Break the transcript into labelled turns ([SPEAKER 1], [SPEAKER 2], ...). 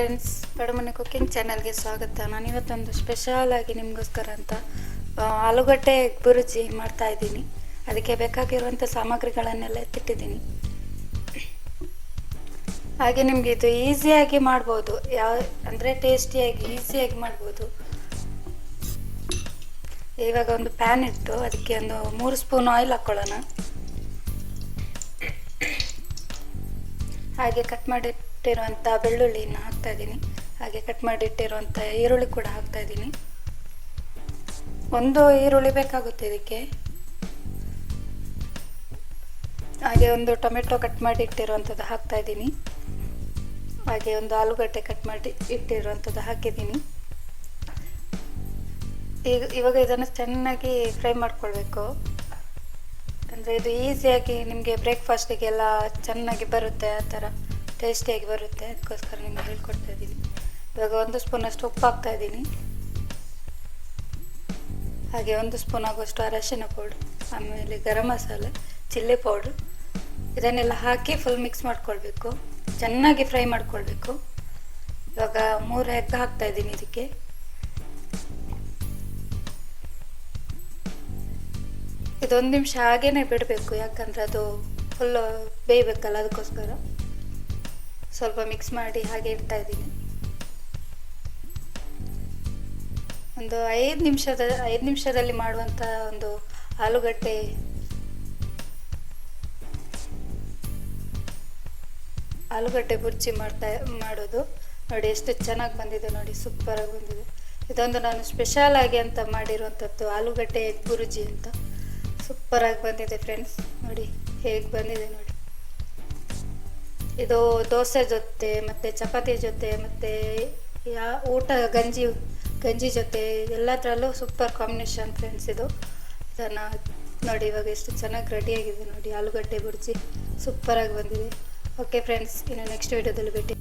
[SPEAKER 1] Friends, ಪಡುಮನೆ cooking ಚಾನಲ್ಗೆ ಸ್ವಾಗತ. ನಾನು ಇವತ್ತೊಂದು ಸ್ಪೆಷಲ್ ಆಗಿ ನಿಮಗೋಸ್ಕರ ಅಂತ ಆಲೂಗಡ್ಡೆ ಎಗ್ ಬುರ್ಜಿ ಮಾಡ್ತಾ ಇದ್ದೀನಿ. ಅದಕ್ಕೆ ಬೇಕಾಗಿರುವಂಥ ಸಾಮಗ್ರಿಗಳನ್ನೆಲ್ಲ ಎತ್ತಿಟ್ಟಿದ್ದೀನಿ. ಹಾಗೆ ನಿಮಗೆ ಇದು ಈಸಿಯಾಗಿ ಮಾಡ್ಬೋದು, ಅಂದರೆ ಟೇಸ್ಟಿಯಾಗಿ ಈಸಿಯಾಗಿ ಮಾಡ್ಬೋದು. ಇವಾಗ ಒಂದು ಪ್ಯಾನ್ ಇಟ್ಟು ಅದಕ್ಕೆ ಒಂದು 3 ಸ್ಪೂನ್ ಆಯಿಲ್ ಹಾಕ್ಕೊಳ್ಳೋಣ. ಹಾಗೆ ಕಟ್ ಮಾಡಿಟ್ಟಿರುವಂಥ ಬೆಳ್ಳುಳ್ಳಿನ ಹಾಕ್ತಾ ಇದ್ದೀನಿ. ಹಾಗೆ ಕಟ್ ಮಾಡಿಟ್ಟಿರುವಂಥ ಈರುಳ್ಳಿ ಕೂಡ ಹಾಕ್ತಾ ಇದ್ದೀನಿ. ಒಂದು ಈರುಳ್ಳಿ ಬೇಕಾಗುತ್ತೆ ಇದಕ್ಕೆ. ಹಾಗೆ ಒಂದು ಟೊಮೆಟೊ ಕಟ್ ಮಾಡಿ ಇಟ್ಟಿರುವಂಥದ್ದು ಹಾಕ್ತಾ ಇದ್ದೀನಿ. ಹಾಗೆ ಒಂದು ಆಲೂಗಡ್ಡೆ ಕಟ್ ಮಾಡಿ ಇಟ್ಟಿರುವಂಥದ್ದು ಹಾಕಿದ್ದೀನಿ. ಇವಾಗ ಇದನ್ನು ಚೆನ್ನಾಗಿ ಫ್ರೈ ಮಾಡ್ಕೊಳ್ಬೇಕು. ಅಂದರೆ ಇದು ಈಸಿಯಾಗಿ ನಿಮಗೆ ಬ್ರೇಕ್ಫಾಸ್ಟಿಗೆಲ್ಲ ಚೆನ್ನಾಗಿ ಬರುತ್ತೆ, ಆ ಥರ ಟೇಸ್ಟಿಯಾಗಿ ಬರುತ್ತೆ. ಅದಕ್ಕೋಸ್ಕರ ನಿಮಗೆ ಹೇಳ್ಕೊಡ್ತಾ ಇದ್ದೀನಿ. ಇವಾಗ 1 ಸ್ಪೂನಷ್ಟು ಉಪ್ಪು ಹಾಕ್ತಾ ಇದ್ದೀನಿ. ಹಾಗೆ 1 ಸ್ಪೂನ್ ಆಗುವಷ್ಟು ಅರಶಿನ ಪೌಡ್ರ್, ಆಮೇಲೆ ಗರಂ ಮಸಾಲೆ, ಚಿಲ್ಲಿ ಪೌಡ್ರ್, ಇದನ್ನೆಲ್ಲ ಹಾಕಿ ಫುಲ್ ಮಿಕ್ಸ್ ಮಾಡ್ಕೊಳ್ಬೇಕು. ಚೆನ್ನಾಗಿ ಫ್ರೈ ಮಾಡ್ಕೊಳ್ಬೇಕು. ಇವಾಗ 3 ಎಗ್ ಹಾಕ್ತಾ ಇದ್ದೀನಿ ಇದಕ್ಕೆ. ಇದೊಂದು ನಿಮಿಷ ಹಾಗೇನೆ ಬಿಡಬೇಕು, ಯಾಕಂದರೆ ಅದು ಫುಲ್ಲು ಬೇಯಬೇಕಲ್ಲ. ಅದಕ್ಕೋಸ್ಕರ ಸ್ವಲ್ಪ ಮಿಕ್ಸ್ ಮಾಡಿ ಹಾಗೆ ಇಡ್ತಾ ಇದ್ದೀನಿ. ಒಂದು 5 ನಿಮಿಷದಲ್ಲಿ ಮಾಡುವಂಥ ಒಂದು ಆಲೂಗಡ್ಡೆ ಬುರ್ಜಿ ಮಾಡೋದು ನೋಡಿ. ಎಷ್ಟು ಚೆನ್ನಾಗಿ ಬಂದಿದೆ ನೋಡಿ, ಸೂಪರಾಗಿ ಬಂದಿದೆ. ಇದೊಂದು ನಾನು ಸ್ಪೆಷಲ್ ಆಗಿ ಅಂತ ಮಾಡಿರುವಂಥದ್ದು ಆಲೂಗಡ್ಡೆ ಎಗ್ ಬುರ್ಜಿ ಅಂತ. ಸೂಪರಾಗಿ ಬಂದಿದೆ ಫ್ರೆಂಡ್ಸ್, ನೋಡಿ ಹೇಗೆ ಬಂದಿದೆ ನೋಡಿ. ಇದು ದೋಸೆ ಜೊತೆ ಮತ್ತು ಚಪಾತಿ ಜೊತೆ ಮತ್ತು ಗಂಜಿ ಜೊತೆ ಎಲ್ಲದರಲ್ಲೂ ಸೂಪರ್ ಕಾಂಬಿನೇಷನ್ ಫ್ರೆಂಡ್ಸ್ ಇದು. ಇದನ್ನು ನೋಡಿ ಇವಾಗ ಎಷ್ಟು ಚೆನ್ನಾಗಿ ರೆಡಿಯಾಗಿದೆ ನೋಡಿ. ಆಲೂಗಡ್ಡೆ ಬುರ್ಜಿ ಸೂಪರಾಗಿ ಬಂದಿದೆ. ಓಕೆ ಫ್ರೆಂಡ್ಸ್, ಇನ್ನು ನೆಕ್ಸ್ಟ್ ವಿಡಿಯೋದಲ್ಲಿ ಭೇಟಿ.